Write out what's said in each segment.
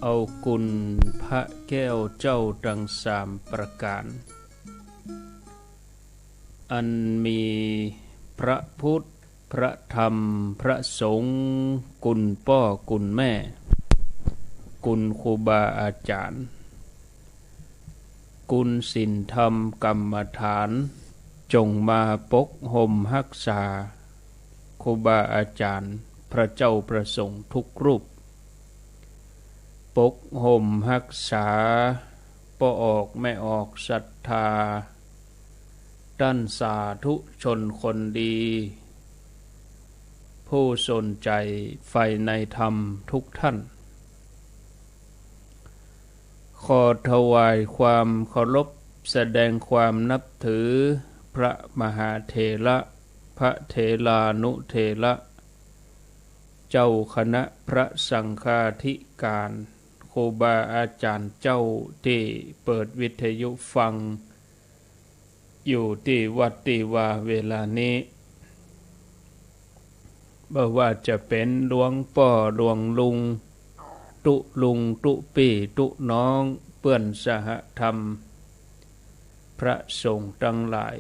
เอากุลพระแก้วเจ้าดังสามประการอันมีพระพุทธพระธรรมพระสงฆ์กุลพ่อกุลแม่กุลครูบาอาจารย์กุลศีลธรรมกรรมฐานจงมาปกห่มรักษาครูบาอาจารย์พระเจ้าประสงค์ทุกรูปปกห่มรักษาปออกไม่ออกศรัทธาด้านสาธุชนคนดีผู้สนใจใฝ่ในธรรมทุกท่านขอถวายความเคารพแสดงความนับถือพระมหาเถระพระเถรานุเถระเจ้าคณะพระสังฆาธิการครูบาอาจารย์เจ้าที่เปิดวิทยุฟังอยู่ที่วัดที่ว่าเวลานี้บ่ว่าจะเป็นหลวงพ่อหลวงลุงตุลุงตุปี่ตุน้องเปื้อนสหธรรมพระสงฆ์ทั้งหลาย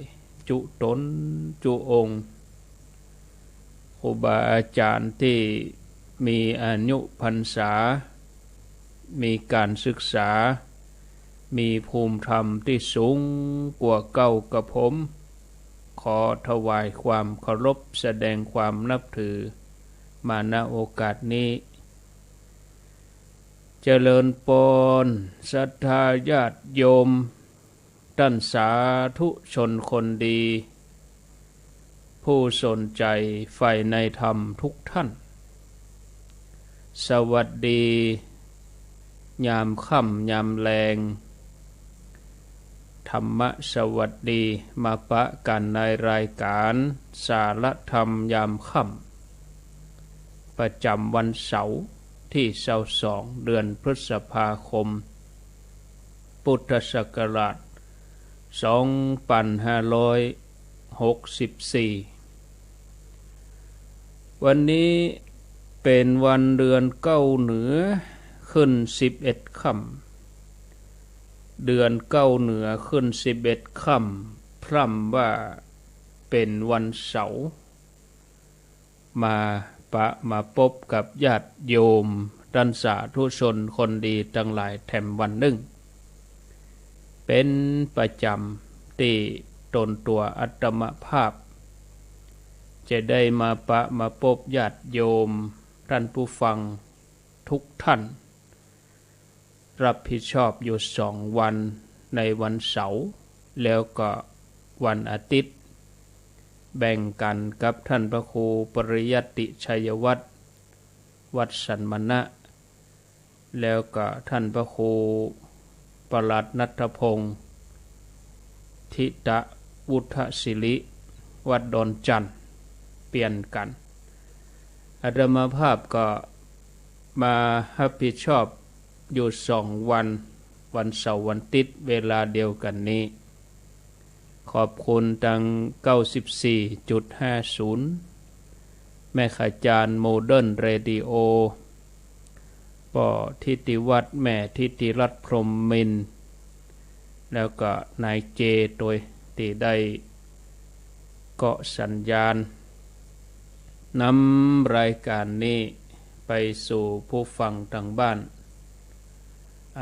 จุตนจุองค์ครูบาอาจารย์ที่มีอายุพรรษามีการศึกษามีภูมิธรรมที่สูงกว่าเก่ากับผมขอถวายความเคารพแสดงความนับถือมาณโอกาสนี้เจริญปนศรัทธาญาติโยมท่านสาธุชนคนดีผู้สนใจใฝ่ในธรรมทุกท่านสวัสดียามค่ำยามแลงธรรมสวัสดีมาปะกันในรายการสารธรรมยามค่ำประจำวันเสาร์ที่22เดือนพฤษภาคมพุทธศักราช2564วันนี้เป็นวันเดือนเก้าเหนือขึ้น11ค่ำเดือนเก้าเหนือขึ้น11ค่ำพร่ำว่าเป็นวันเสาร์มาพบกับญาติโยมท่านสาธุชนคนดีทั้งหลายแถมวันหนึ่งเป็นประจำที่ตนตัวอัตมภาพจะได้มาพบญาติโยมท่านผู้ฟังทุกท่านรับผิดชอบอยู่2 วันในวันเสาร์แล้วก็วันอาทิตย์แบ่งกันกับท่านพระครูปริยัติชัยวัฒน์วัดสันมณะแล้วก็ท่านพระครูปลัดณัฐพงศ์ทิตะวุฒศิริวัดดอนจันทร์เปลี่ยนกันอาตมาภาพก็มารับผิดชอบอยู่2 วันเสาร์วันอาทิตย์เวลาเดียวกันนี้ขอบคุณทาง 94.50 แม่ขจารย์โมเดิร์นเรดิโอป่อทิติวัฒน์แม่ทิติรัตน์พรหมมินทร์แล้วก็นายเจโดยที่ได้เกาะสัญญาณนำรายการนี้ไปสู่ผู้ฟังทางบ้าน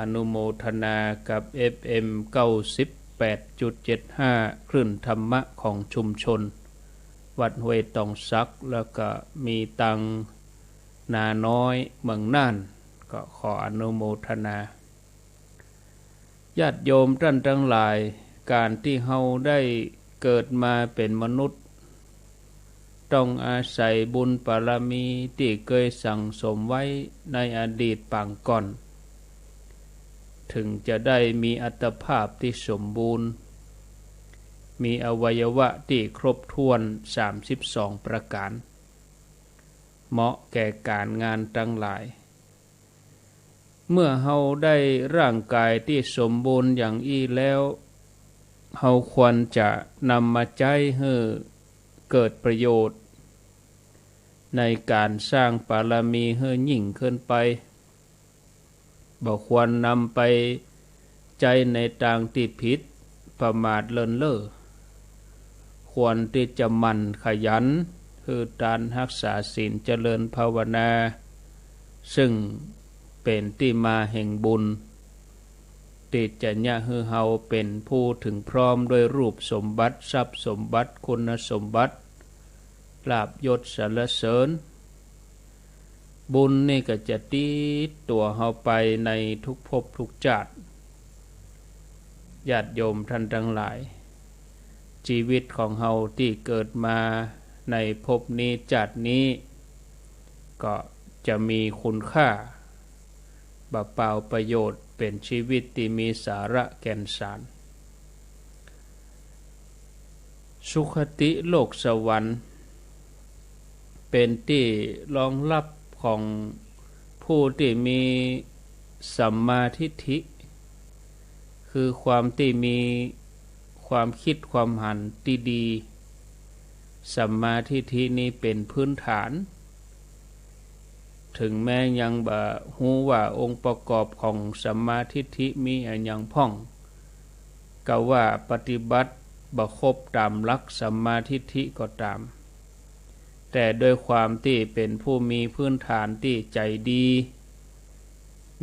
อนุโมทนากับ FM 98.75 คลื่นธรรมะของชุมชนวัดห้วยตองซักแล้วก็มีตังนาน้อยเมืองน่านก็ขออนุโมทนาญาติโยมท่านทั้งหลายการที่เฮาได้เกิดมาเป็นมนุษย์ต้องอาศัยบุญบารมีที่เคยสั่งสมไว้ในอดีตปางก่อนถึงจะได้มีอัตภาพที่สมบูรณ์มีอวัยวะที่ครบถ้วน32ประการเหมาะแก่การงานทั้งหลายเมื่อเฮาได้ร่างกายที่สมบูรณ์อย่างอี้แล้วเฮาควรจะนำมาใช้ให้เกิดประโยชน์ในการสร้างบารมีให้ยิ่งขึ้นไป บ่ควรนำไปใจในทางที่ผิดประมาทเลินเล่อควรที่จะหมั่นขยันคือการรักษาศีลเจริญภาวนาซึ่งเป็นที่มาแห่งบุญที่จะยะให้เฮาเป็นผู้ถึงพร้อมด้วยรูปสมบัติทรัพย์สมบัติคุณสมบัติลาภยศสรรเสริญบุญนี่ก็จะติดตัวเฮาไปในทุกภพทุกชาติญาติโยมท่านทั้งหลายชีวิตของเฮาที่เกิดมาในภพนี้ชาตินี้ก็จะมีคุณค่าบ่เปล่าประโยชน์เป็นชีวิตที่มีสาระแก่นสารสุคติโลกสวรรค์เป็นที่รองรับของผู้ที่มีสัมมาทิฏฐิคือความที่มีความคิดความหันที่ดีสัมมาทิฏฐินี้เป็นพื้นฐานถึงแม้ยังบ่ฮู้ว่าองค์ประกอบของสัมมาทิฏฐิมีอันยังพ่องก็ว่าปฏิบัติบ่ครบตามหลักสัมมาทิฏฐิก็ตามแต่โดยความที่เป็นผู้มีพื้นฐานที่ใจดี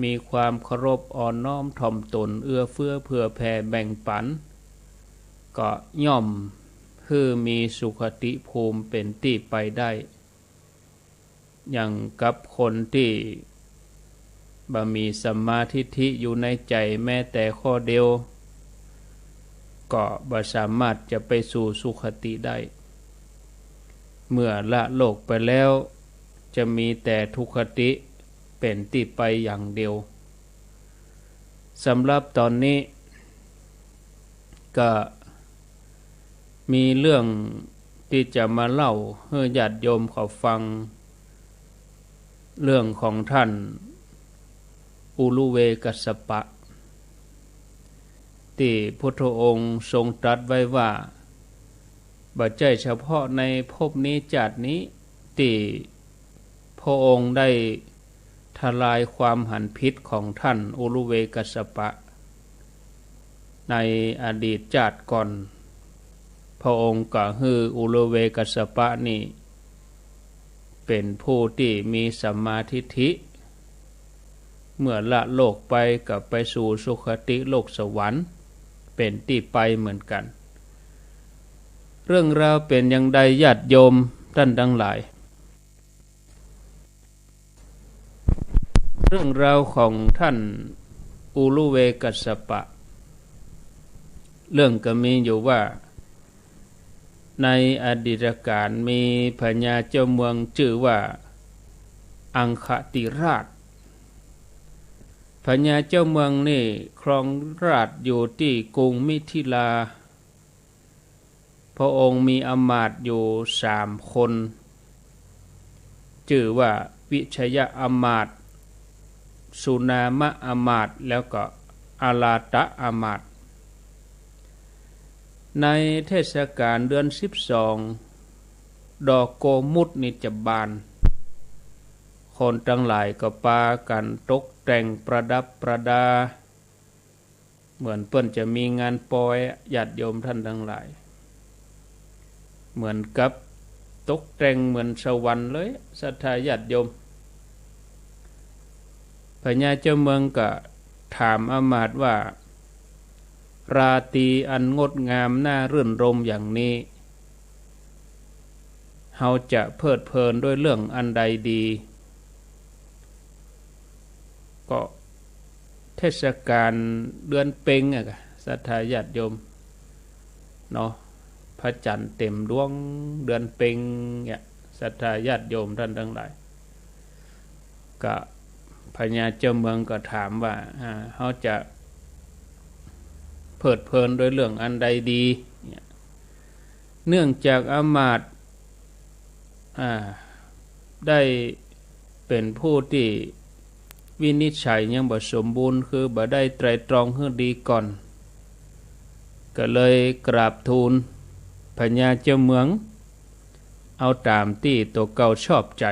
มีความเคารพอ่อนน้อมถ่อมตนเอื้อเฟื้อเผื่อแผ่แบ่งปันก็ย่อมคือมีสุขติภูมิเป็นที่ไปได้อย่างกับคนที่บ่มีสัมมาทิฏฐิอยู่ในใจแม้แต่ข้อเดียวก็บ่สามารถจะไปสู่สุขติได้เมื่อละโลกไปแล้วจะมีแต่ทุกขติเป็นที่ไปอย่างเดียวสำหรับตอนนี้ก็มีเรื่องที่จะมาเล่าให้ญาติโยมเขาฟังเรื่องของท่านอุลุเวกัสสปะที่พุทธองค์ทรงตรัสไว้ว่าบ่ใช่เฉพาะในภพนี้ชาตินี้ที่พระองค์ได้ทลายความหันผิดของท่านอุลุเวกัสสปะในอดีตชาติก่อนพระองค์ก็ฮืออุลุเวกัสสปะนี่เป็นผู้ที่มีสัมมาทิฏฐิเมื่อละโลกไปก็ไปสู่สุคติโลกสวรรค์เป็นที่ไปเหมือนกันเรื่องราวเป็นอย่างใดญาติโยมท่านทั้งหลายเรื่องราวของท่านอุลุเวกัสสปะเรื่องก็มีอยู่ว่าในอดีตการมีพญาเจ้าเมืองชื่อว่าอังคติราชพญาเจ้าเมืองนี่ครองราชอยู่ที่กรุงมิถิลาพระองค์มีอมาตย์อยู่3 คนชื่อว่าวิชยอมาตย์สุนามะอมาตย์แล้วก็อาลาตะอมาตย์ในเทศกาลเดือน12ดอกโกมุตนิจบานคนทั้งหลายก็พากันตกแต่งประดับประดาเหมือนเปิ้นจะมีงานปอยญาติโยมท่านทั้งหลายเหมือนกับตกแต่งเหมือนสวรรค์เลยศรัทธาญาติโยมพญาเจ้าเมืองก็ถามอมาตย์ว่าราตรีอันงดงามน่ารื่นรมอย่างนี้เฮาจะเพลิดเพลินด้วยเรื่องอันใดดีก็เทศกาลเดือนเพ็ญศรัทธาญาติโยมเนาะพระจันทร์เต็มดวงเดือนเพ็ญเนี่ยศรัทธาญาติโยมท่านทั้งหลายก็พญาเจ้าเมืองก็ถามว่าเฮาจะเพลิดเพลินโดยเรื่องอันใดดีเนื่องจากอมาตย์ได้เป็นผู้ที่วินิจฉัยยังบ่สมบูรณ์คือบ่ได้ไตร่ตรองให้ดีก่อนก็เลยกราบทูลพญาเจ้าเมืองเอาตามที่ตัวเก่าชอบใจ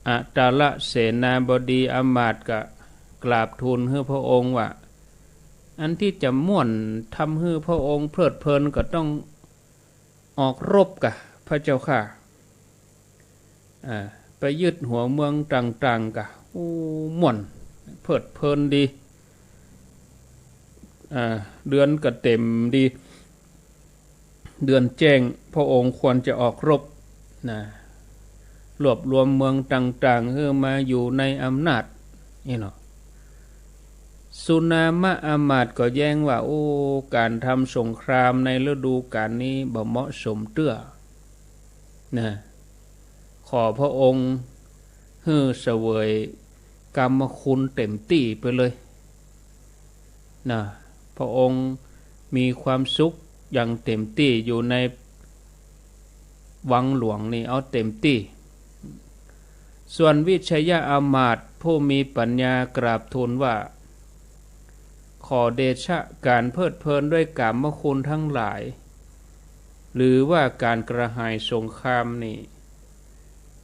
อัตาละเสนาบดีอมาตย์ก็กราบทูลให้พระองค์ว่าอันที่จะม่วนทำให้พระองค์เพลิดเพลินก็ต้องออกรบกะพระเจ้าค่ะไปยึดหัวเมืองต่างๆกะม่วนเพลิดเพลินดีเดือนก็เต็มดีเดือนแจ้งพระองค์ควรจะออกรบนะรวบรวมเมืองต่างๆเพื่อมาอยู่ในอำนาจนี่เนาะสุนามะอามาตย์ก็แย้งว่าการทำสงครามในฤดูกาลนี้บ่เหมาะสมเตื้อนะขอพระองค์ให้เสวยกรรมคุณเต็มที่ไปเลยนะพระองค์มีความสุขอย่างเต็มที่อยู่ในวังหลวงนี่เอาเต็มที่ส่วนวิชยอามาตย์ผู้มีปัญญากราบทูลว่าขอเดชะการเพลิดเพลินด้วยกามคุณทั้งหลายหรือว่าการกระหายสงครามนี่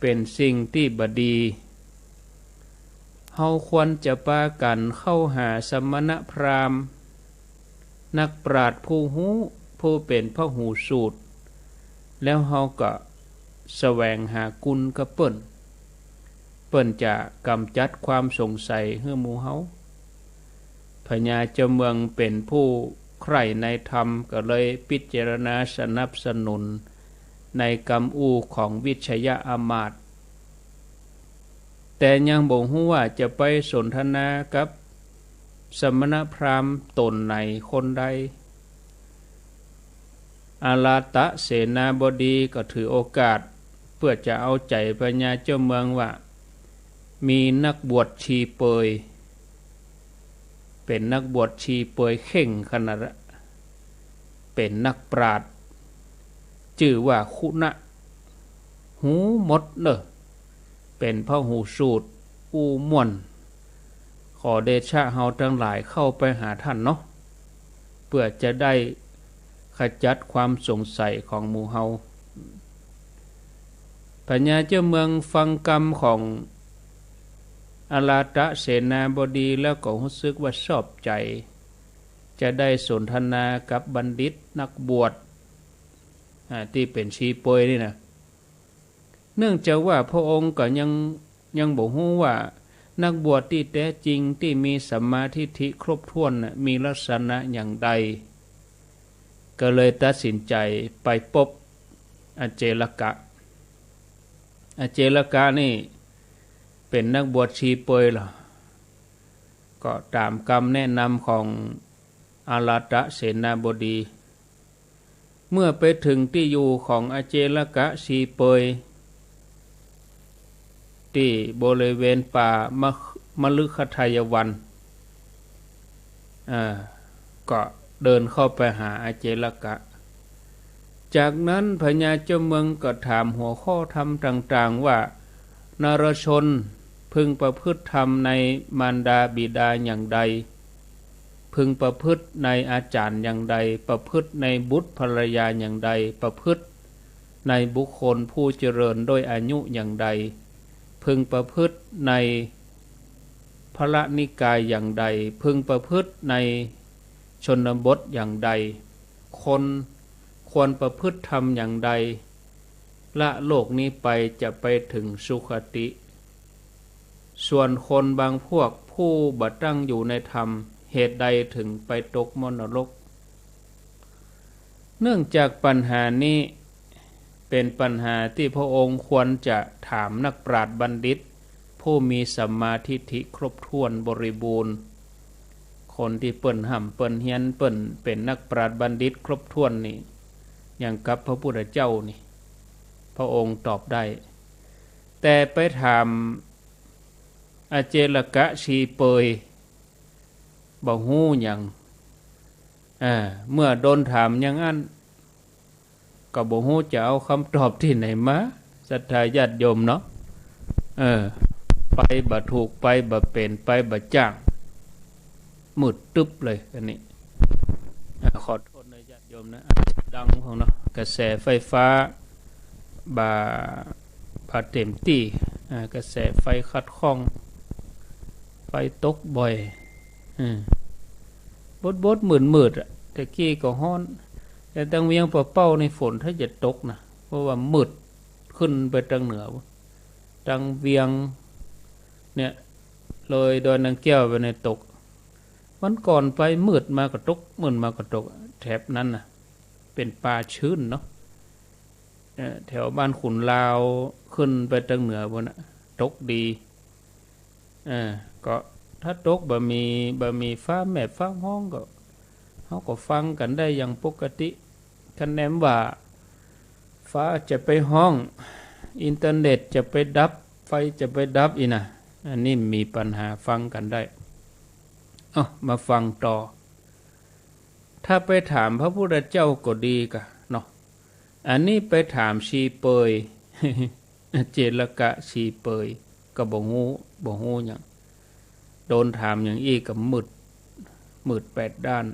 เป็นสิ่งที่บดีเฮาควรจะปากันเข้าหาสมณพราหมณ์นักปราชญ์ผู้หูผู้เป็นพหูสูตรแล้วเฮาก็แสวงหากุลกับเปิ้นจะกำจัดความสงสัยให้หมู่เฮาพญาเจ้าเมืองเป็นผู้ใคร่ในธรรมก็เลยพิจารณาสนับสนุนในกำอูของวิชยอามาตย์แต่ยังบ่ฮู้ว่าจะไปสนทนากับสมณพราหมณ์ตนไหนคนใดอาลาตะเสนาบดีก็ถือโอกาสเพื่อจะเอาใจพญาเจ้าเมืองว่ามีนักบวชชีเปยเป็นนักบวชชีเปยเข่งขนาดเป็นนักปราชญ์ชื่อว่าคุณะหูหมดเนอะเป็นพหูสูตรม่วนขอเดชะเฮาทั้งหลายเข้าไปหาท่านเนาะเพื่อจะได้ขจัดความสงสัยของหมู่เฮาพญาเจ้าเมืองฟังกรรมของอาลาตะเสนาบดีแล้วก็รู้สึกว่าชอบใจจะได้สนทนากับบัณฑิตนักบวชที่เป็นชีเปยนี่นะเนื่องจากว่าพระองค์ก็ยังบ่ฮู้ว่านักบวชที่แท้จริงที่มีสัมมาทิฏฐิครบถ้วนมีลักษณะอย่างใดก็เลยตัดสินใจไปพบอเจลกะอเจลกะนี่เป็นนักบวชชีเปยเหรอก็ตามคำแนะนำของอาลาตะเสนาบดีเมื่อไปถึงที่อยู่ของอเจลกะชีเปยที่บริเวณป่ามฤคทายวันก็เดินเข้าไปหาอเจลกะจากนั้นพญาเจ้าเมืองก็ถามหัวข้อธรรมต่างๆว่านรชนพึงประพฤติธรรมในมารดาบิดาอย่างใดพึงประพฤติในอาจารย์อย่างใดประพฤติในบุตรภรรยาอย่างใดประพฤติในบุคคลผู้เจริญด้วยอายุอย่างใดพึงประพฤติในพระนิกายอย่างใดพึงประพฤติในชนบทอย่างใดคนควรประพฤติธรรมอย่างใดละโลกนี้ไปจะไปถึงสุคติส่วนคนบางพวกผู้บัดตั้งอยู่ในธรรมเหตุใดถึงไปตกมรรกเนื่องจากปัญหานี้เป็นปัญหาที่พระองค์ควรจะถามนักปราชญ์บัณฑิตผู้มีสัมมาทิฏฐิครบถ้วนบริบูรณ์คนที่เปิ้นห่ำเปิ้นเฮียนเปิ้นเป็นนักปราชญ์บัณฑิตครบถ้วนนี่อย่างกับพระพุทธเจ้านี่พระองค์ตอบได้แต่ไปถามอเจลกะชีเปยบ่ฮู้หยังเมื่อโดนถามอย่างนั้นก็บ่ฮู้จะเอาคำตอบที่ไหนมาศรัทธาญาติโยมเนาะไปบ่ถูกไปบ่เป็นไปบ่จ้างมืดตึ๊บเลยอันนี้ขอโทษนะญาติโยมนะดังของเนาะกระแสไฟฟ้าบ่เต็มที่ กระแสไฟขัดข้องไฟตกบ่อยบดหมื่นอะแต่กี้ก็ฮ้อนแต่ตังเวียงเป้าในฝนถ้าจะตกนะเพราะว่ามืดขึ้นไปทางเหนือตังเวียงเนี่ยเลยดอยนางแก้วไปในตกวันก่อนไปมืดมากระตกมืดมากระตกแถบนั้นน่ะเป็นป่าชื้นเนาะแถวบ้านขุนลาวขึ้นไปทางเหนือบนน่ะตกดีก็ถ้าตกบ่มีฟ้าแม่ฟ้าห้องก็เขาก็ฟังกันได้อย่างปกติคะแนนว่าฟ้าจะไปห้องอินเทอร์เน็ตจะไปดับไฟจะไปดับอีนะอันนี้มีปัญหาฟังกันได้มาฟังต่อถ้าไปถามพระพุทธเจ้าก็ดีกะเนาะอันนี้ไปถามชีเปย เจรกะชีเปยก็บ่ฮู้หยังโดนถามอย่างอีกก็มืด8ด้าน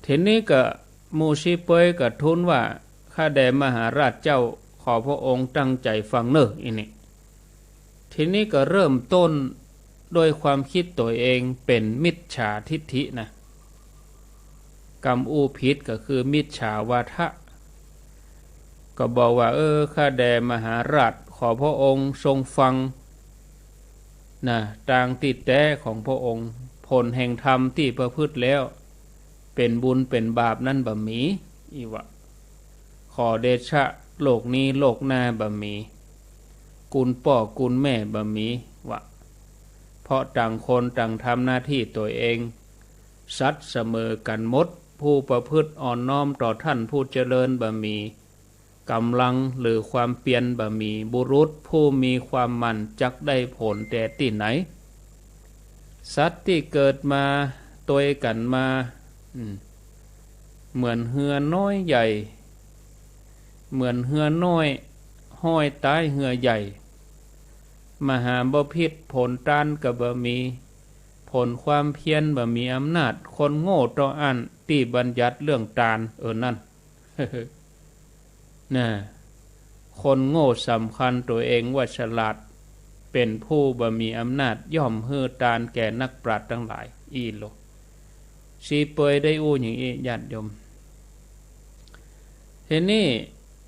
ทีนี้ก็หมู่ชีเปยก็ทูลว่าข้าแด่มหาราชเจ้าขอพระองค์ตั้งใจฟังเนอะอีนี่ทีนี้ก็เริ่มต้นโดยความคิดตัวเองเป็นมิจฉาทิฏฐินะกรรมอูพิษก็คือมิจฉาวาทะก็บอกว่าข้าแด่มหาราชขอพระองค์ทรงฟังนะต่างติดแต่ของพระองค์ผลแห่งธรรมที่ประพฤติแล้วเป็นบุญเป็นบาปนั่นบ่มีอีวะขอเดชะโลกนี้โลกหน้าบ่มีกุลพ่อกุลแม่บ่มีวะเพราะต่างคนต่างทำหน้าที่ตัวเองสัตย์เสมอกันหมดผู้ประพฤติอ่อนน้อมต่อท่านผู้เจริญบ่มีกำลังหรือความเปลี่ยนบ่มีบุรุษผู้มีความมั่นจักได้ผลแต่ที่ไหนสัตว์ที่เกิดมาตัวกันมาเหมือนเหือน้อยใหญ่เหมือนเหือน้อยห้อยตายเหือใหญ่มหาบ่พิษผลต้านก็บ่มีผลความเพียรบ่มีอำนาจคนโง่ต่ออันที่บัญญัติเรื่องตานนั่น น่ะคนโง่สำคัญตัวเองว่าฉลาดเป็นผู้บ่มีอำนาจย่อมฮื้อตานแก่นักปราชญ์ทั้งหลายอีโลชีเปยได้อู้อย่างนี้ญาติโยมทีนี้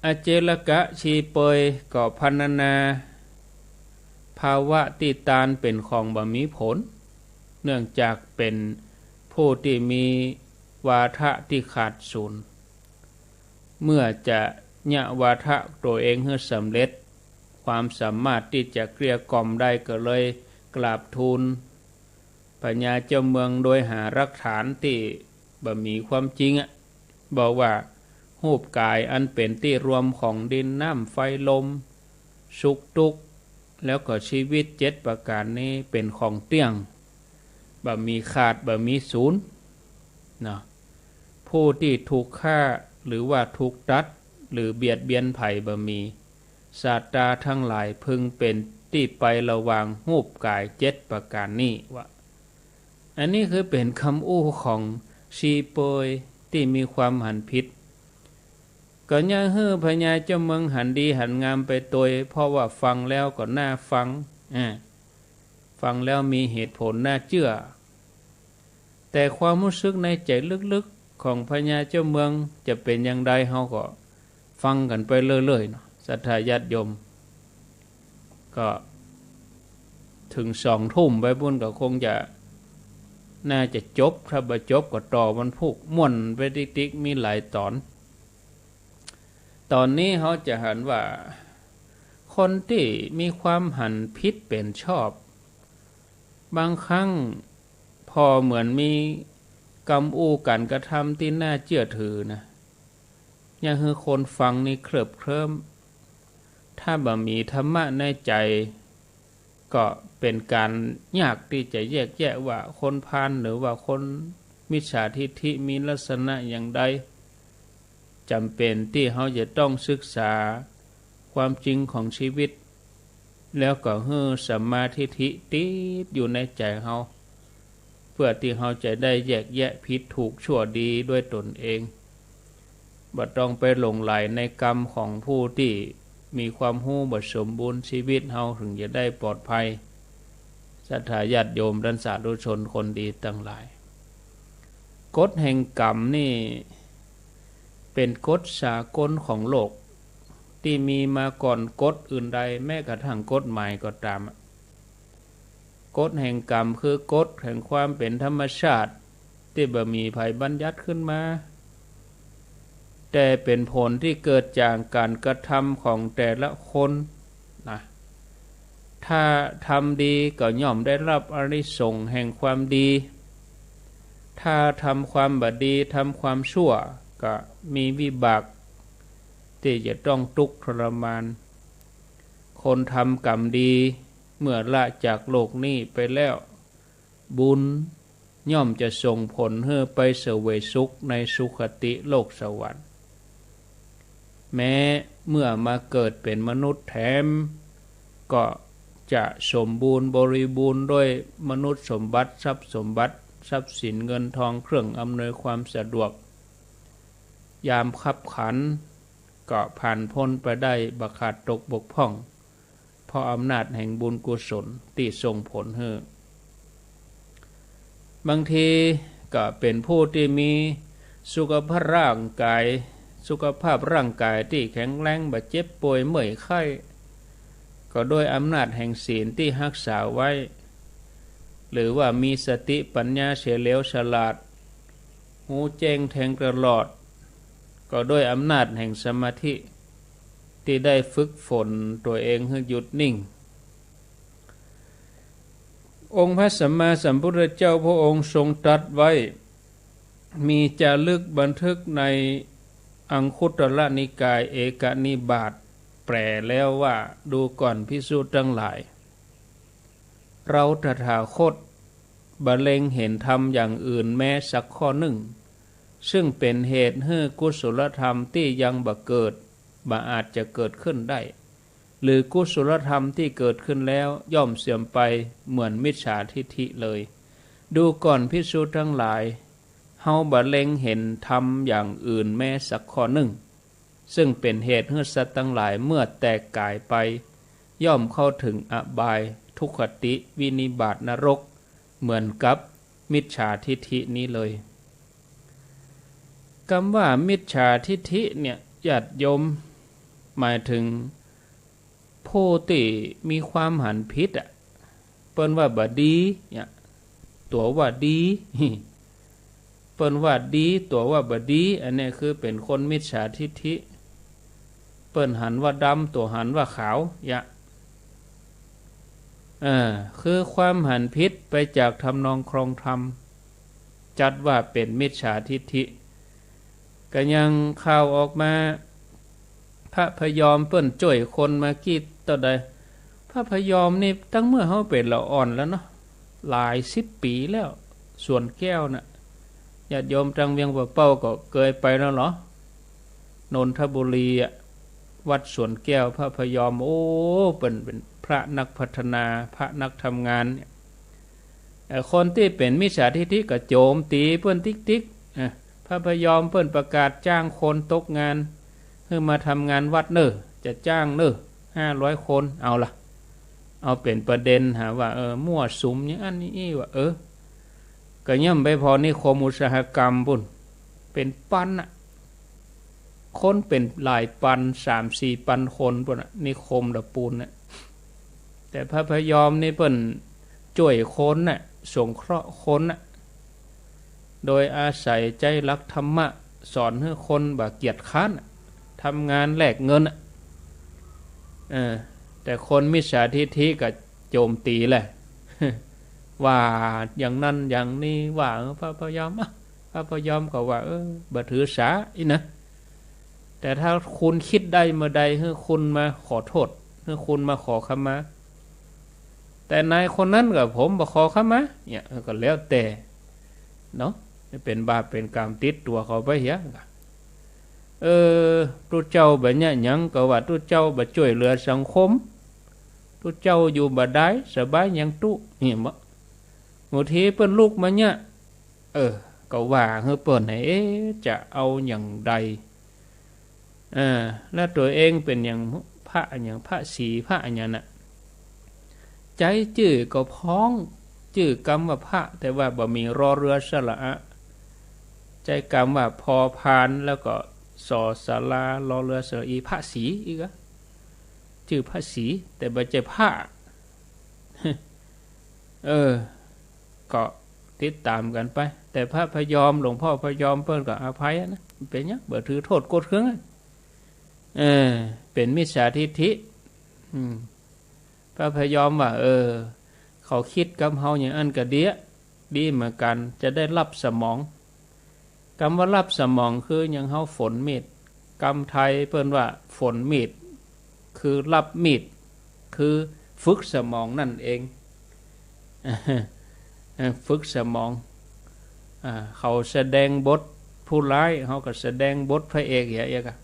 อเจลกะชีเปยก็พรรณนาภาวะที่ตานเป็นของบ่มีผลเนื่องจากเป็นผู้ที่มีวาทะที่ขาดศูนย์เมื่อจะญะวาทะตัวเองให้สำเร็จความสามารถที่จะเกลี้ยกล่อมได้ก็เลยกราบทูลพญาเจ้าเมืองโดยหาหลักฐานที่บ่มีความจริงบอกว่ารูปกายอันเป็นที่รวมของดินน้ำไฟลมสุขทุกข์แล้วก็ชีวิต7ประการนี้เป็นของเที่ยงบ่มีขาดบ่มีศูนย์นะผู้ที่ถูกฆ่าหรือว่าถูกตัดหรือเบียดเบียนไผ่บ่มีศาสตราทั้งหลายพึงเป็นที่ไประวางรูปกาย7ประการนี้ว่าอันนี้คือเป็นคำอู้ของชีเปยที่มีความหันผิดก็ยังฮื้อพญาเจ้าเมืองหันดีหันงามไปตัวเพราะว่าฟังแล้วก็น่าฟังฟังแล้วมีเหตุผลน่าเชื่อแต่ความรู้สึกในใจลึกๆของพญาเจ้าเมืองจะเป็นอย่างไรเฮาก็ฟังกันไปเรื่อยๆเนาะศรัทธาญาติโยมก็ถึง2 ทุ่มไปบุญก็คงจะน่าจะจบถ้าบ่จบก็ต่อวันพุธม่วนไปติ๊กๆมีหลายตอนนี้เขาจะเห็นว่าคนที่มีความหันผิดเป็นชอบบางครั้งพอเหมือนมีกรรมอู้กันกระทำที่น่าเชื่อถือนะยังคือคนฟังนี่เคลิบเคลิ้มถ้าบ่มีธรรมะในใจก็เป็นการยากที่จะแยกแยะว่าคนพาลหรือว่าคนมิจฉาทิฏฐิมีลักษณะอย่างใดจำเป็นที่เขาจะต้องศึกษาความจริงของชีวิตแล้วก็ให้สัมมาทิฏฐิติดอยู่ในใจเขาเพื่อที่เขาจะได้แยกแยะผิดถูกชั่วดีด้วยตนเองบ่ต้องไปหลงไหลในกรรมของผู้ที่ มีความรู้บ่สมบูรณ์ชีวิตเฮาถึงจะได้ปลอดภัยศรัทธาญาติโยมรันสาธุชนคนดีทั้งหลายกฎแห่งกรรมนี่เป็นกฎสากลของโลกที่มีมาก่อนกฎอื่นใดแม้กระทั่งกฎหมายก็ตามกฎแห่งกรรมคือกฎแห่งความเป็นธรรมชาติที่บ่มีไผบัญญัติขึ้นมาแต่เป็นผลที่เกิดจากการกระทำของแต่ละคนนะถ้าทำดีก็ย่อมได้รับอานิสงส์แห่งความดีถ้าทำความบดีทำความชั่วก็มีวิบากที่จะต้องทุกข์ทรมานคนทำกรรมดีเมื่อละจากโลกนี้ไปแล้วบุญย่อมจะส่งผลให้ไปเสวยสุขในสุคติโลกสวรรค์แม้เมื่อมาเกิดเป็นมนุษย์แถมก็จะสมบูรณ์บริบูรณ์ด้วยมนุษย์สมบัติทรัพย์สมบัติทรัพย์สินเงินทองเครื่องอำนวยความสะดวกยามคับขันก็ผ่านพ้นไปได้บ่ขาดตกบกพร่องเพราะอำนาจแห่งบุญกุศลที่ส่งผลให้บางทีก็เป็นผู้ที่มีสุขภาพร่างกายที่แข็งแรงบ่เจ็บป่วยเมื่อยไข้ก็ด้วยอำนาจแห่งศีลที่รักษาไว้หรือว่ามีสติปัญญาเฉลียวฉลาดหูแจ้งแทงตลอดก็ด้วยอำนาจแห่งสมาธิที่ได้ฝึกฝนตัวเองให้หยุดนิ่งองค์พระสัมมาสัมพุทธเจ้าพระองค์ทรงตรัสไว้มีจารึกบันทึกในอังคุตรนิกายเอกนิบาตแปลแล้วว่าดูก่อนภิกษุทั้งหลายเราตถาคตบ่เล็งเห็นธรรมอย่างอื่นแม้สักข้อหนึ่งซึ่งเป็นเหตุให้กุศลธรรมที่ยังบ่เกิดบ่อาจจะเกิดขึ้นได้หรือกุศลธรรมที่เกิดขึ้นแล้วย่อมเสื่อมไปเหมือนมิจฉาทิฏฐิเลยดูก่อนภิกษุทั้งหลายเฮาบ่เล็งเห็นธรรมอย่างอื่นแม้สักข้อหนึ่งซึ่งเป็นเหตุให้สัตว์ทั้งหลายเมื่อแตกกายไปย่อมเข้าถึงอบายทุกขติวินิบาตนรกเหมือนกับมิจฉาทิฏฐินี้เลยคำว่ามิจฉาทิฏฐิเนี่ยญาติโยมหมายถึงผู้ที่มีความหันผิดเปิ้นว่าบ่ดีเนี่ยตัวว่าดีเปิ้นว่าดีตัวว่าบ่ดีอันนี้คือเป็นคนมิจฉาทิฏฐิเปิ้นหันว่าดำตัวหันว่าขาวคือความหันผิดไปจากทำนองครองธรรมจัดว่าเป็นมิจฉาทิฏฐิก็ยังข่าวออกมาพระพยอมเปิ้นจ่วยคนมากี้ต่อใดพระพยอมนี่ตั้งเมื่อเฮาเป็นละอ่อนแล้วเนาะหลาย10 ปีแล้วส่วนแก้วน่ะญาติโยมจังเวียงบ่เป้าก็เคยไปแล้วเหรอนนทบุรีวัดสวนแก้วพระพยอมโอ้เป็นพระนักพัฒนาพระนักทำงานเนี่ยคนที่เป็นมิจฉาทิฏฐิก็โจมตีเปิ้นติ๊กพระพยอมเปิ้นประกาศจ้างคนตกงานเพื่อมาทำงานวัดจะจ้าง500 คนเอาล่ะเอาเป็นประเด็นหาว่ามั่วสุมอย่างอันนี้ว่าก็ย่ำไปพอนิคมอุตสาหกรรมปุ่นเป็นปันคนเป็นหลายปัน3-4 ปันคนปุ่นนิคมตะปูนแต่พระพยอมนี่เปิ้นช่วยคนสงเคราะห์คนโดยอาศัยใจรักธรรมะสอนให้คนบ่เกียจคร้านทำงานแลกเงินแต่คนมิจฉาทิฏฐิก็โจมตีแหละว่าอย่างนั้นอย่างนี้ว่าพระพยอมก็ว่าบ่ถือสาอีนะแต่ถ้าคุณคิดได้เมื่อใดให้คุณมาขอโทษให้คุณมาขอขมาแต่นายคนนั้นกับผมบ่ขอขมาเนี่ยก็แล้วแต่เนาะเป็นบาปเป็นกรรมติดตัวเขาไปเหี้ยตุเจ้าแบบเนี้ยหยังก็ว่าตุเจ้าบ่ช่วยเหลือสังคมตุเจ้าอยู่บ่ได้สบายหยังตุนี่บ่บางทีเปิ้นลูกมาเนี่ยก็ว่าให้เปิ้นให้จะเอาอย่างใดแล้วตัวเองเป็นอย่างพ พระอันอย่างพระสีพระอันอย่างน่ะใจจื่อก็พ้องจื่อกรรมว่าพระแต่ว่าบ่มีรอเรือสระอะใจกรรมว่าพอพานแล้วก็สอสารารอเรือสระอีพระสีอีกอะจื่อพระสีแต่บ่ใจพระก็ติดตามกันไปแต่พระพยอมหลวงพ่อพยอมเพิ่นก็อภัยนะเป็นหยังบ่ถือโทษโกรธเคืองเป็นมิจฉาทิฏฐิพระพยอมว่าเขาคิดกับเฮาอย่างอันก็ดีเหมือนกันจะได้รับสมองคำว่ารับสมองคืออย่างเฮาฝนมีดกรรมไทยเพิ่นว่าฝนมีดคือรับมีดคือฝึกสมองนั่นเองฝึกสมองเขาแสดงบทผู้ร้ายเขาก็แสดงบทพระเอกอย่างเงี้ย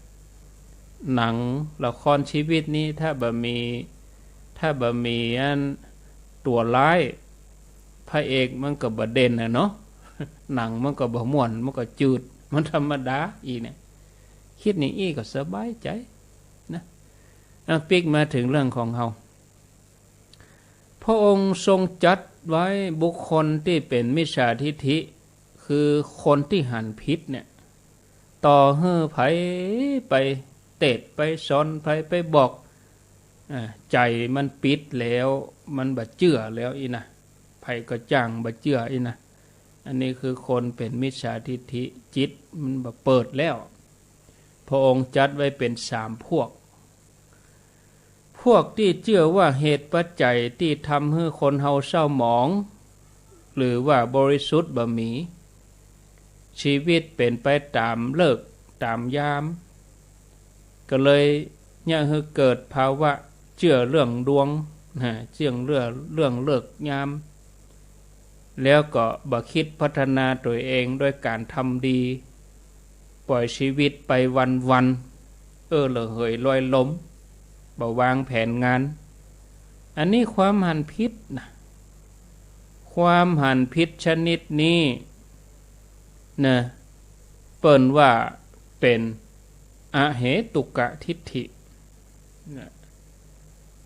หนังละครชีวิตนี้ถ้าบ่มีอันตัวร้ายพระเอกมันก็บ่เด่นนะเนาะหนังมันก็บ่ม่วนมันก็จืดมันธรรมดาอีเนี่ยคิดนี่อีก็สบายใจนะปิกมาถึงเรื่องของเฮาพระองค์ทรงจัดไว้บุคคลที่เป็นมิจฉาทิฏฐิคือคนที่หันผิดเนี่ยต่อให้ไผไปเตะไปสอนไปบอกใจมันปิดแล้วมันบ่เชื่อแล้วอีนะไผก็จ้างบ่เชื่ออีนะอันนี้คือคนเป็นมิจฉาทิฏฐิจิตมันบ่เปิดแล้วพระองค์จัดไว้เป็น3 พวกที่เชื่อว่าเหตุปัจจัยที่ทำให้คนเฮาเศร้าหมองหรือว่าบริสุทธิ์บ่มีชีวิตเป็นไปตามเลิกตามยามก็เลยเนี่ยให้เกิดภาวะเชื่อเรื่องดวงเชื่อเรื่องเลิกยามแล้วก็บ่คิดพัฒนาตัวเองด้วยการทำดีปล่อยชีวิตไปวันระเหยลอยล้มบ่วางแผนงานอันนี้ความหันผิดนะความหันผิดชนิดนี้นะเปิ้นว่าเป็นอเหตุกะทิฏฐิ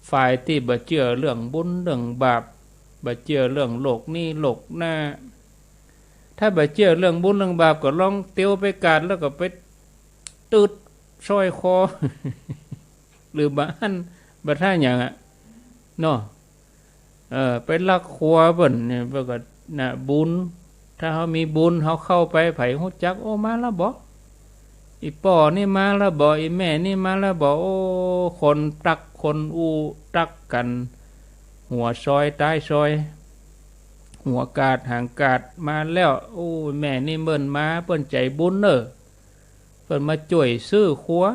ฝ่ายที่บ่เชื่อเรื่องบุญเรื่องบาปบ่เชื่อเรื่องโลกนี้โลกหน้าถ้าบ่เชื่อเรื่องบุญเรื่องบาปก็ลองเตียวไปกาดแล้วก็ไปตืดซอยคอ หรือบ้านบ่ท่าอย่างเนาะไปลักครัวเพิ่นเนี่ยเพิ่นก็น่ะบุญถ้าเฮามีบุญเฮาเข้าไปไผฮู้จักโอ้มาแล้วบ่อีป่อนี่มาแล้วบ่อีแม่นี่มาแล้วบ่โอ้คนตักคนอู้ตักกันหัวซอยใต้ซอยหัวกาดหางกาดมาแล้วโอ้แม่นี่เบิ่นมาเพิ่นใจบุญเด้อเพิ่นมาช่วยซื้อครัว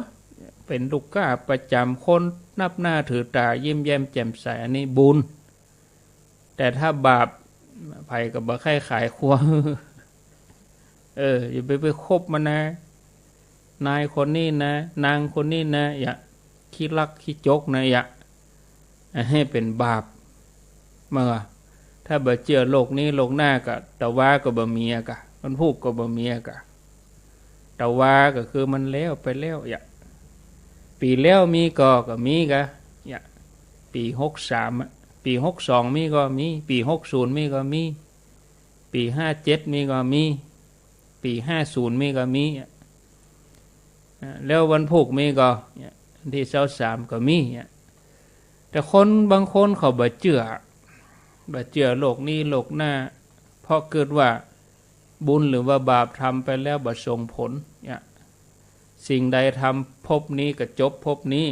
เป็นลูกค้าประจำคนนับหน้าถือตายิ้มแย้มแจ่มใสอันนี้บุญแต่ถ้าบาปไผก็บ่ใครขายครัวอย่าไปคบมันนะนายคนนี้นะนางคนนี้นะอย่าขี้ลักขี้จกนะอย่าให้เป็นบาปเมื่อถ้าบ่เชื่อโลกนี้โลกหน้าก็ตะว่าก็บ่มีกะมันพูกก็บ่มีกะตะว่าก็คือมันแล้วไปแล้วอย่าปีแล้วมีก็มีกะอย่าปี63ปี62มีก็มีปี60มีก็มีปี57มีก็มีปี50มีก็มีแล้ววันพุกมีก็ที่23ก็มีแต่คนบางคนเขาบ่เชื่อโลกนี้โลกหน้าเพราะเกิดว่าบุญหรือว่าบาปทำไปแล้วบ่ส่งผลสิ่งใดทำภพนี้ก็จบภพนี้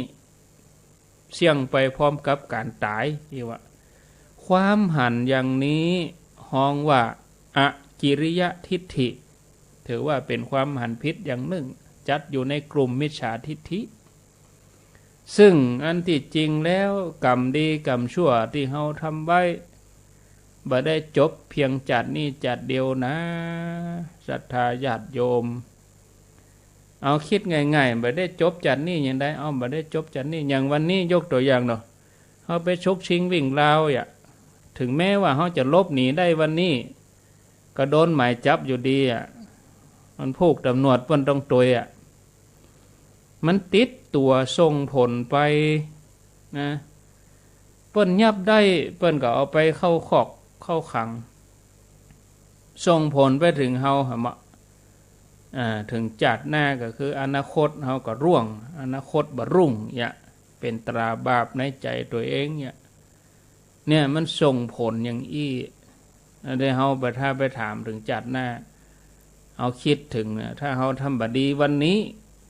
เสี่ยงไปพร้อมกับการตายที่ว่าความหันอย่างนี้ฮ้องว่าอกิริยทิฏฐิถือว่าเป็นความหันผิดอย่างหนึ่งจัดอยู่ในกลุ่มมิจฉาทิฏฐิซึ่งอันที่จริงแล้วกรรมดีกรรมชั่วที่เฮาทำไว้บ่ได้จบเพียงจัดนี้จัดเดียวนะศรัทธาญาติโยมเอาคิดง่ายๆบ่ได้จบจัดนี้อย่างใดเอาบ่ได้จบจัดนี้อย่างวันนี้ยกตัวอย่างเนาะเฮาไปชกชิงวิ่งราวถึงแม้ว่าเฮาจะลบหนีได้วันนี้ก็โดนหมายจับอยู่ดีมันผูกตำรวจเพิ่นต้องตัวมันติด ตัวส่งผลไปนะเปิ้นยับได้เปิ้นก็เอาไปเข้าคอกเข้าขังส่งผลไปถึงเฮาหมะถึงจัดหน้าก็คืออนาคตเฮาก็ร่วงอนาคตบ่รุ่งเนี่ยเป็นตราบาปในใจตัวเองเนี่ยมันส่งผลอย่างอี้ได้เฮาไปถ้าไปถามถึงจัดหน้าเอาคิดถึงถ้าเฮาทำบดีวันนี้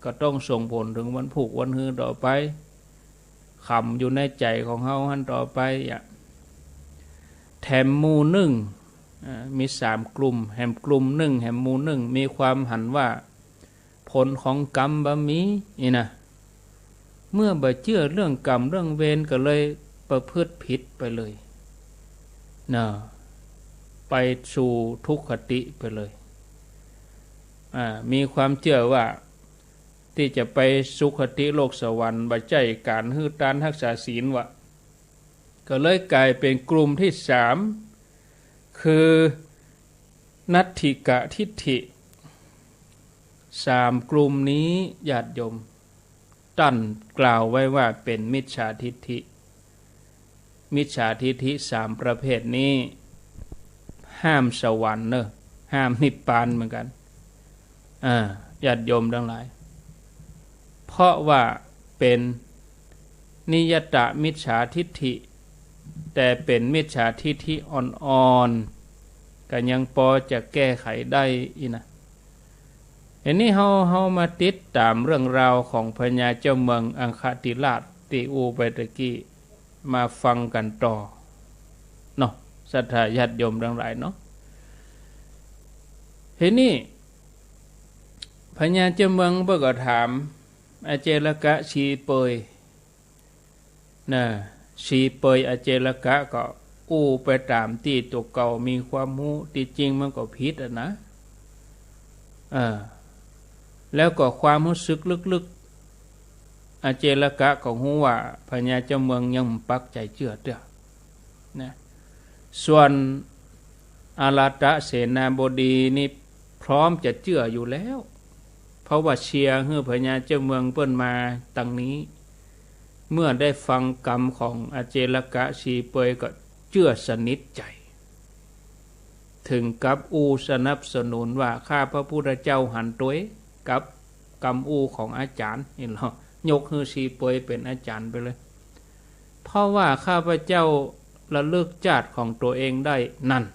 ก็ต้องส่งผลถึงวันผูกวันฮือต่อไปขำอยู่ในใจของเฮาหันต่อไปแถมหมู่หนึ่งมี3 กลุ่มแห่มกลุ่มหนึ่งแห่มหมู่หนึ่งมีความหันว่าผลของกรรมบ่มีนี่นะเมื่อบ่เชื่อเรื่องกรรมเรื่องเวรก็เลยประพฤติผิดไปเลยนะไปสู่ทุกขติไปเลยมีความเชื่อว่าที่จะไปสุคติโลกสวรรค์บ่ใจการฮื้อตานรักษาศีลวะก็เลยกลายเป็นกลุ่มที่3คือนัตถิกะทิฏฐิ3 กลุ่มนี้ญาติโยมตั้นกล่าวไว้ว่าเป็นมิจฉาทิฏฐิมิจฉาทิฏฐิ3 ประเภทนี้ห้ามสวรรค์เนอะห้ามนิพพานเหมือนกันญาติโยมทั้งหลายเพราะว่าเป็นนิยตมิจฉาทิฏฐิแต่เป็นมิจฉาทิฏฐิอ่อนๆก็ยังพอจะแก้ไขได้อีนะอันนี้เฮามาติดตามเรื่องราวของพญาเจ้าเมืองอังคติราชที่อูไปตะกี้มาฟังกันต่อเนาะศรัทธาญาติโยมทั้งหลายเนาะทีนี้พญาเจ้าเมืองเพิ่นก็ถามอาเจลกะชีเปยชีเปยอาเจลกะก็อู้ไปตามที่ตัวเก่ามีความรู้ที่จริงมันก็ผิดนะแล้วก็ความรู้สึกลึกๆอาเจลกะก็รู้ว่าพญาเจ้าเมืองยังปักใจเชื่อเด้อนะส่วนอาราตะเสนาบดีนี่พร้อมจะเชื่ออยู่แล้วเพราะว่าเชียร์ให้พญาเจ้าเมืองเปิ้นมาตั้งนี้เมื่อได้ฟังกรรมของอาเจลกะชีเปยก็เชื่อสนิทใจถึงกับอูสนับสนุนว่าข้าพระพุทธเจ้าหันตัวกับกรรมอูของอาจารย์นี่เหรอยกให้ชีเปยเป็นอาจารย์ไปเลยเพราะว่าข้าพระเจ้าระลึกชาติของตัวเองได้นั่น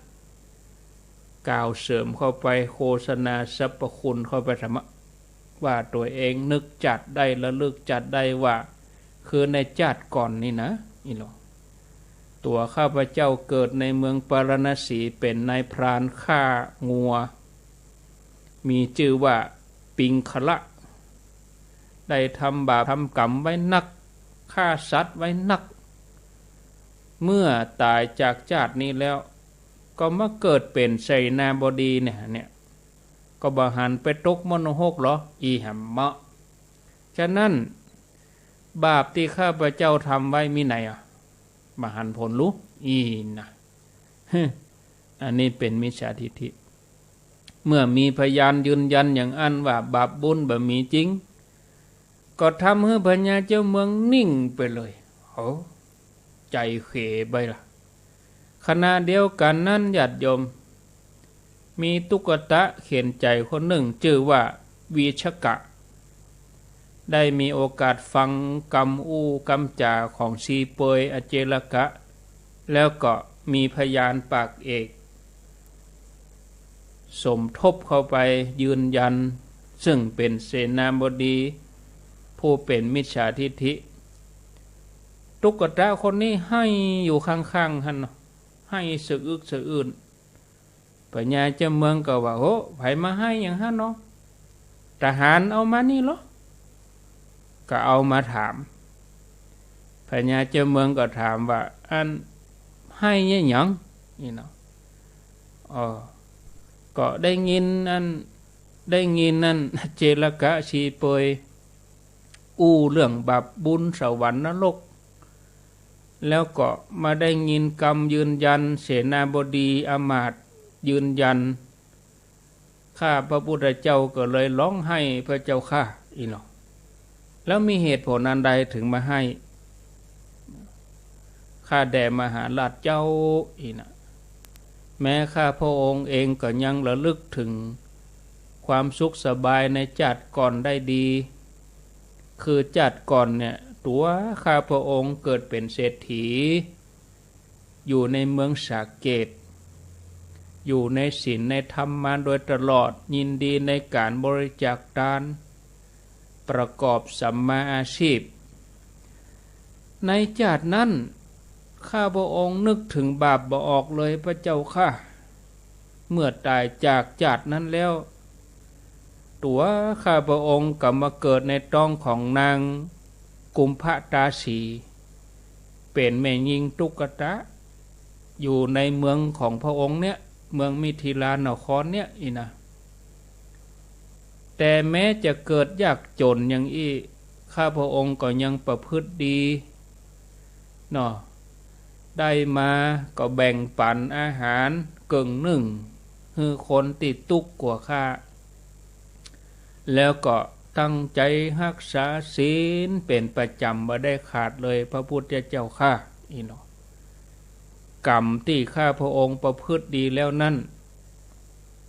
กล่าวเสริมเข้าไปโฆษณาสรรพคุณเข้าไปธรรมะว่าตัวเองนึกจัดได้ระลึกจัดได้ว่าคือในชาติก่อนนี่นะนี่หรอตัวข้าพเจ้าเกิดในเมืองปารณสีเป็นนายพรานฆ่างัวมีชื่อว่าปิงคละได้ทำบาปทำกรรมไว้นักฆ่าสัตว์ไว้นักเมื่อตายจากชาตินี้แล้วก็มาเกิดเป็นเสนาบดีเนี่ยก็บ่หันไปตกมโนหกหรออีหำมะฉะนั้นบาปที่ข้าพเจ้าทำไว้มีไหนบ่หันผลรู้อีนะอันนี้เป็นมิจฉาทิฏฐิเมื่อมีพยานยืนยันอย่างอันว่าบาปบุญบ่มีจริงก็ทำให้พญาเจ้าเมืองนิ่งไปเลยใจเขไปล่ะขณะเดียวกันนั้นญาติโยมมีตุ๊กตาเขียนใจคนหนึ่งชื่อว่าวีชกะได้มีโอกาสฟังกรรมอู้กรรมจ่าของชีเปยอเจลกะแล้วก็มีพยานปากเอกสมทบเข้าไปยืนยันซึ่งเป็นเสนาบดีผู้เป็นมิจฉาทิฏฐิตุ๊กตาคนนี้ให้อยู่ข้างๆท่านให้สึกอึกสึกอื่นปัญญาเจ้าเมืองก็ว่าไผมาให้อย่างนั้นเนาะทหารเอามานี่เหรอก็เอามาถามปัญญาเจ้าเมืองก็ถามว่าอันให้ยังนี่เนาะก็ได้ยินนั่นเจลกะชีเปยอู้เรื่องบาปบุญสวรรค์นรกแล้วก็มาได้ยินกรรมยืนยันเสนาบดีอมาตย์ยืนยันข้าพระพุทธเจ้าก็เลยร้องให้พระเจ้าข้าอีเนาะ แล้วมีเหตุผลอันใดถึงมาให้ข้าแด่มหาราชเจ้าอีนะแม้ข้าพระองค์เองก็ยังระลึกถึงความสุขสบายในชาติก่อนได้ดีคือชาติก่อนเนี่ยตัวข้าพระองค์เกิดเป็นเศรษฐีอยู่ในเมืองสาเกตอยู่ในศีลในธรรมมาโดยตลอดยินดีในการบริจาคทานประกอบสัมมาอาชีพในชาตินั้นข้าพระองค์นึกถึงบาปบ่ออกเลยพระเจ้าค่ะเมื่อตายจากชาตินั้นแล้วตัวข้าพระองค์กลับมาเกิดในท้องของนางกุมภตาสีเป็นแม่หญิงตุกตะอยู่ในเมืองของพระองค์เนี่ยเมืองมิถิลานครเนี่ยอีนะแต่แม้จะเกิดยากจนอย่างอี้ข้าพระองค์ก็ยังประพฤติดีเนาะได้มาก็แบ่งปันอาหารเกิงหนึ่งคือคนติดตุกกว่าข้าแล้วก็ตั้งใจรักษาศีลเป็นประจำบ่ได้ขาดเลยพระพุทธเจ้าข้าอีเนาะกรรมที่ข้าพระองค์ประพฤติดีแล้วนั่น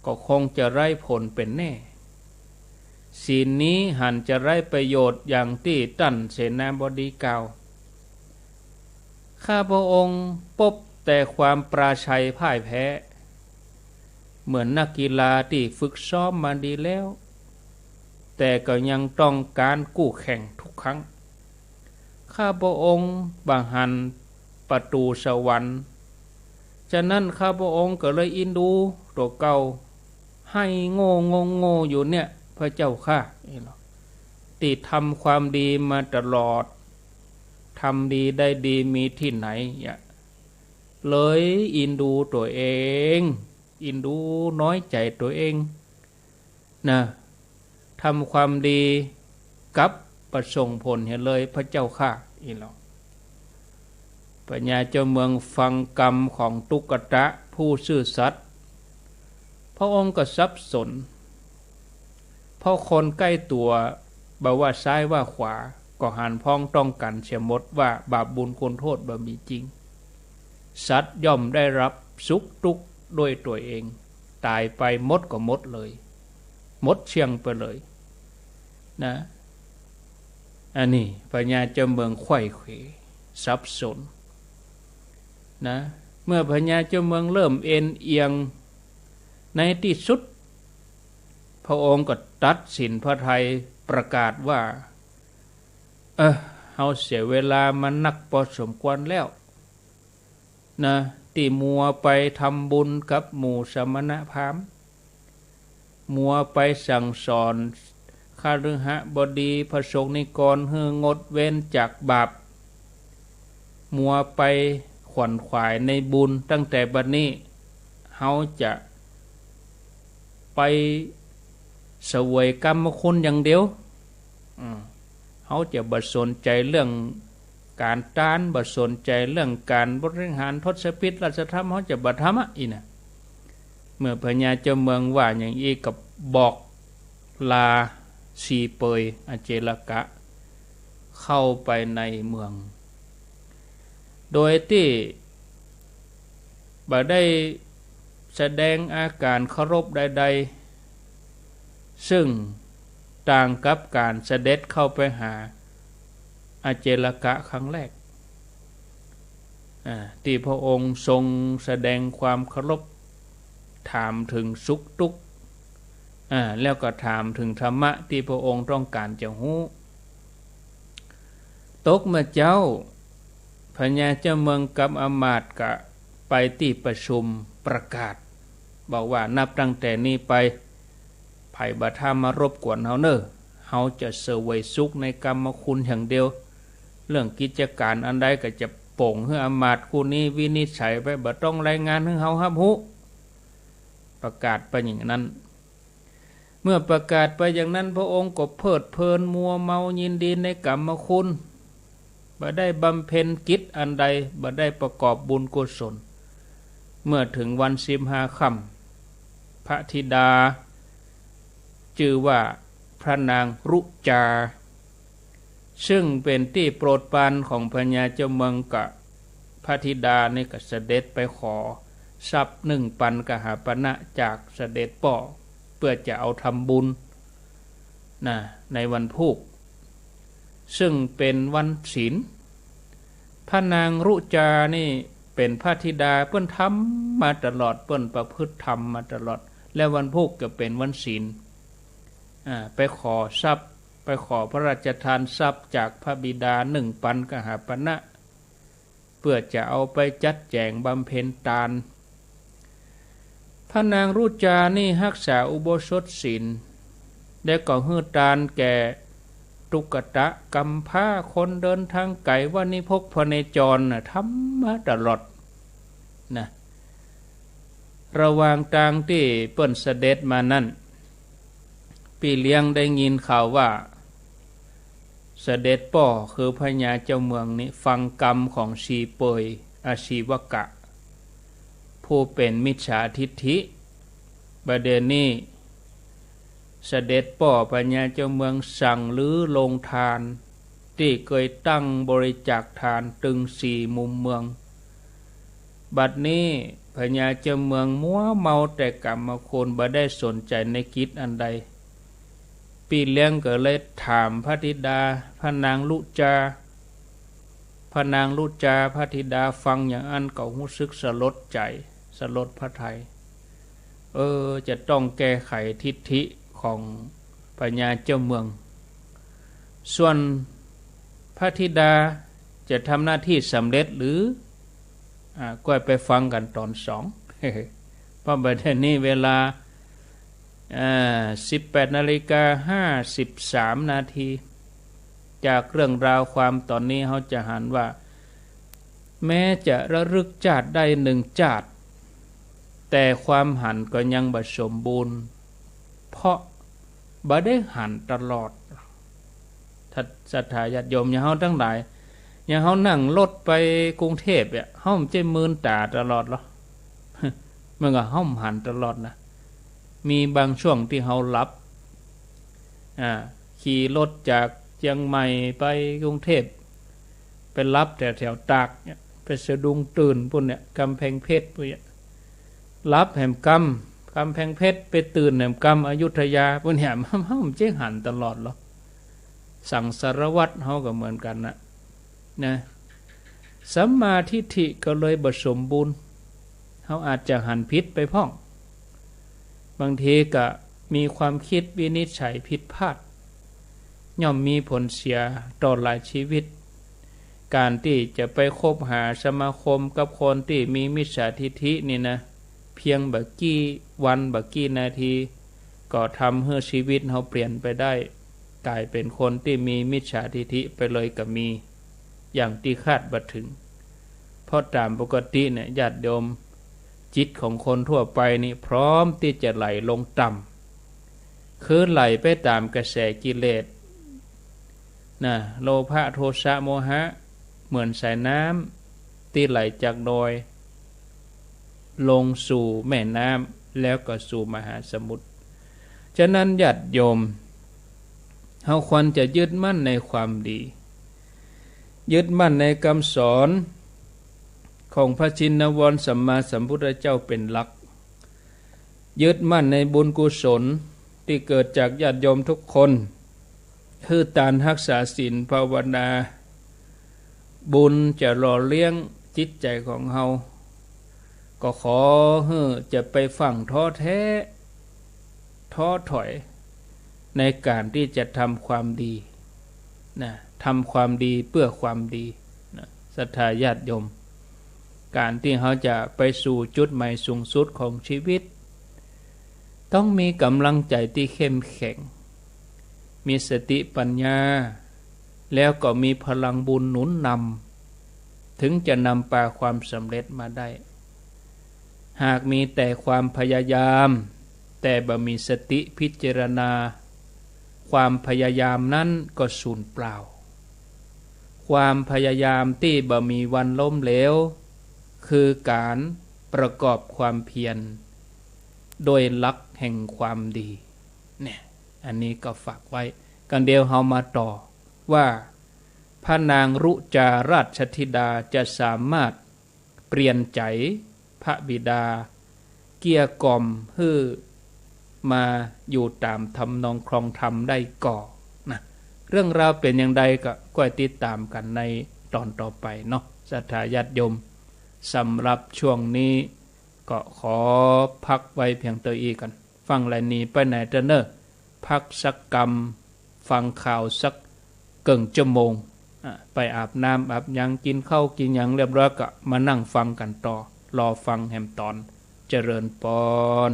ก็คงจะไร้ผลเป็นแน่ศีลนี้หันจะไร้ประโยชน์อย่างที่ตั้นเสนาบดีกล่าวข้าพระองค์พบแต่ความปราชัยพ่ายแพ้เหมือนนักกีฬาที่ฝึกซ้อมมาดีแล้วแต่ก็ยังต้องการกู้แข่งทุกครั้งข้าพระองค์บังหันประตูสวรรค์ฉะนั้นข้าพระองค์ก็เลยอินดูตัวเก่าให้โง่อยู่เนี่ยพระเจ้าข้าที่ทำความดีมาตลอดทำดีได้ดีมีที่ไหนเลยอินดูตัวเองอินดูน้อยใจตัวเองนะทำความดีกับประสงค์ผลเห็นเลยพระเจ้าข้าอีหลอปัญญาเจ้าเมืองฟังกรรมของตุกตะผู้ซื่อสัตย์พระองค์ก็สับสนเพราะคนใกล้ตัวบ่ว่าซ้ายว่าขวาก็หันพ้องต้องกันเสียหมดว่าบาปบุญคุณโทษบ่มีจริงสัตว์ย่อมได้รับสุขทุกข์ด้วยตัวเองตายไปหมดก็หมดเลยหมดเชียงไปเลยนะอันนี้ปัญญาเจ้าเมืองไขว้เขวสับสนนะเมื่อปัญญาเจ้าเมืองเริ่มเอ็นเอียงในที่สุดพระองค์ก็ตัดสินพระทัยประกาศว่าเฮาเสียเวลามันนักพอสมควรแล้วนะที่มัวไปทำบุญกับหมู่สมณพราหมณ์มัวไปสั่งสอนคฤหบดีพระสงฆ์นิกรให้งดเว้นจากบาปมัวไปขวนขวายในบุญตั้งแต่บัดนี้เฮาจะไปเสวยกรรมคุณอย่างเดียวเฮาจะบ่สนใจเรื่องการต้านบ่สนใจเรื่องการบริหารทศพิธราชธรรมเฮาจะบ่ทำอีน่ะเมื่อพญาเจ้าเมืองว่าอย่างอีกับบอกลาสีเปยอเจลกะเข้าไปในเมืองโดยที่บ่ได้แสดงอาการเคารพใดๆซึ่งต่างกับการเสด็จเข้าไปหาอเจลกะครั้งแรกที่พระองค์ทรงแสดงความเคารพถามถึงสุขทุกข์แล้วก็ถามถึงธรรมะที่พระองค์ต้องการจะรู้ตกมาเจ้าพญาเจ้าเมืองกับอมาตย์ก็ไปที่ประชุมประกาศบอกว่านับตั้งแต่นี้ไปไผ่บาทามารบกวนเฮาเนอเฮาจะเสวยสุขในกรรมคุณอย่างเดียวเรื่องกิจการอันใดก็จะโป่งให้อมาตย์คู่นี้วินิจฉัยไปบ่ต้องรายงานให้เฮารับรู้ประกาศไปอย่างนั้นเมื่อประกาศไปอย่างนั้นพระองค์ก็เพลิดเพลินมัวเมายินดีในกรรมคุณบ่ได้บำเพ็ญกิจอันใดบ่ได้ประกอบบุญกุศลเมื่อถึงวัน15 ค่ำพระธิดาชื่อว่าพระนางรุจา ซึ่งเป็นที่โปรดปรานของพญาเจ้าเมืองกะพระธิดานี่ก็เสด็จไปขอทรัพย์1,000กหาปณะจากเสด็จป่อเพื่อจะเอาทำบุญในวันพุกซึ่งเป็นวันศีลพระนางรุจานี่เป็นพระธิดาเปิ้นทำมาตลอดเปิ้นประพฤติธรรมมาตลอดและวันพุกก็เป็นวันศีลไปขอทรัพย์ไปขอพระราชทานทรัพย์จากพระบิดา1,000กหาปณะเพื่อจะเอาไปจัดแจงบำเพ็ญทานพระนางรุจานี่รักษาอุโบสถศีลได้ก่อฮือทานแก่ตุกตะกัมพาคนเดินทางไกลว่านิพกพเนจรทำมาตลอดระหว่างทางที่เปิ้นเสด็จมานั่นพี่เลี้ยงได้ยินข่าวว่าเสด็จป่อคือพญาเจ้าเมืองนี้ฟังกรรมของชีเปยอาชีวกะผู้เป็นมิจฉาทิฏฐิประเด็นนี้เสด็จป่อพญาเจ้าเมืองสั่งลื้อโรงทานที่เคยตั้งบริจาคทานตึง4 มุมเมืองบัดนี้พญาเจ้าเมืองมัวเมาแต่กรรมคุณบ่ได้สนใจในกิจอันใดพี่เลี้ยงก็เลยถามพระธิดาพระนางลุจาพระนางลุจาพระธิดาฟังอย่างอันก็รู้สึกสลดใจสลดพระทัยจะต้องแก้ไขทิฏฐิของพญาเจ้าเมืองส่วนพระธิดาจะทำหน้าที่สำเร็จหรือก็ไปฟังกันตอน2เพราะบัดนี้เวลา18:53 นาทีจากเรื่องราวความตอนนี้เขาจะหันว่าแม้จะระลึกชาติได้1 ชาติแต่ความหันก็ยังบ่สมบูรณ์เพราะบ่ได้หันตลอดถ้าศรัทธาญาติโยมอย่างเฮาทั้งหลายอย่างเฮานั่งรถไปกรุงเทพเนี่ยเฮาจะมืนตาตลอดหรอมันก็เฮาหันตลอดนะมีบางช่วงที่เฮาหลับขี่รถจากเชียงใหม่ไปกรุงเทพไปรับแถวตากเนี่ยไปสะดุ้งตื่นพุ่นเนี่ยกำแพงเพชรพุ่นเนี่ยรับแหมกำแพงเพชรไปตื่นแหมกำอยุธยาพุ่นเนี่ยเฮาจะหันตลอดหรอสั่งสารวัตรเฮาก็เหมือนกันนะสัมมาทิฏฐิก็เลยบ่สมบูรณ์เฮาอาจจะหันผิดไปพ้องบางทีก็มีความคิดวินิจฉัยผิดพลาดย่อมมีผลเสียต่อหลายชีวิตการที่จะไปคบหาสมาคมกับคนที่มีมิจฉาทิฏฐินี่นะเพียงบักกี่วันบักกี่นาทีก็ทำให้ชีวิตเฮาเปลี่ยนไปได้กลายเป็นคนที่มีมิจฉาทิฏฐิไปเลยก็มีอย่างที่คาดบ่ถึงเพราะตามปกติเนี่ยญาติโยมจิตของคนทั่วไปนี่พร้อมที่จะไหลลงต่ำคือไหลไปตามกระแสกิเลสโลภะโทสะโมหะเหมือนสายน้ำที่ไหลจากดอยลงสู่แม่น้ำแล้วก็สู่มหาสมุทรฉะนั้นญาติโยมเฮาควรจะยึดมั่นในความดียึดมั่นในคำสอนของพระชินวรสัมมาสัมพุทธเจ้าเป็นหลักยึดมั่นในบุญกุศลที่เกิดจากญาติโยมทุกคนคือการรักษาศีลภาวนาบุญจะหล่อเลี้ยงจิตใจของเฮาก็ขอให้จะไปฝั่งท้อแท้ท้อถอยในการที่จะทำความดีทำความดีเพื่อความดีศรัทธาญาติโยมการที่เขาจะไปสู่จุดใหม่สูงสุดของชีวิตต้องมีกำลังใจที่เข้มแข็งมีสติปัญญาแล้วก็มีพลังบุญหนุนนำถึงจะนำพาความสำเร็จมาได้หากมีแต่ความพยายามแต่บ่มีสติพิจารณาความพยายามนั้นก็สูญเปล่าความพยายามที่บ่มีวันล้มเหลวคือการประกอบความเพียรโดยหลักแห่งความดีเนี่ยอันนี้ก็ฝากไว้กันเดียวเฮามาต่อว่า พระนางรุจาราชธิดาจะสามารถเปลี่ยนใจพระบิดาเกียกล่อมให้มาอยู่ตามทำนองครองธรรมได้ก่อนะเรื่องราวเป็นอย่างใดก็ค่อยติดตามกันในตอนต่อไปเนาะศรัทธาญาติโยมสำหรับช่วงนี้ก็ขอพักไว้เพียงตัวอีกันฟังแลนี้ไปไหนเตเนอพักสักกรรมฟังข่าวสักเกิ่งชั่วโมงไปอาบน้ำอาบยังกินข้าวกินยังเรียบร้อยก็มานั่งฟังกันต่อรอฟังแหมตอนเจริญปอน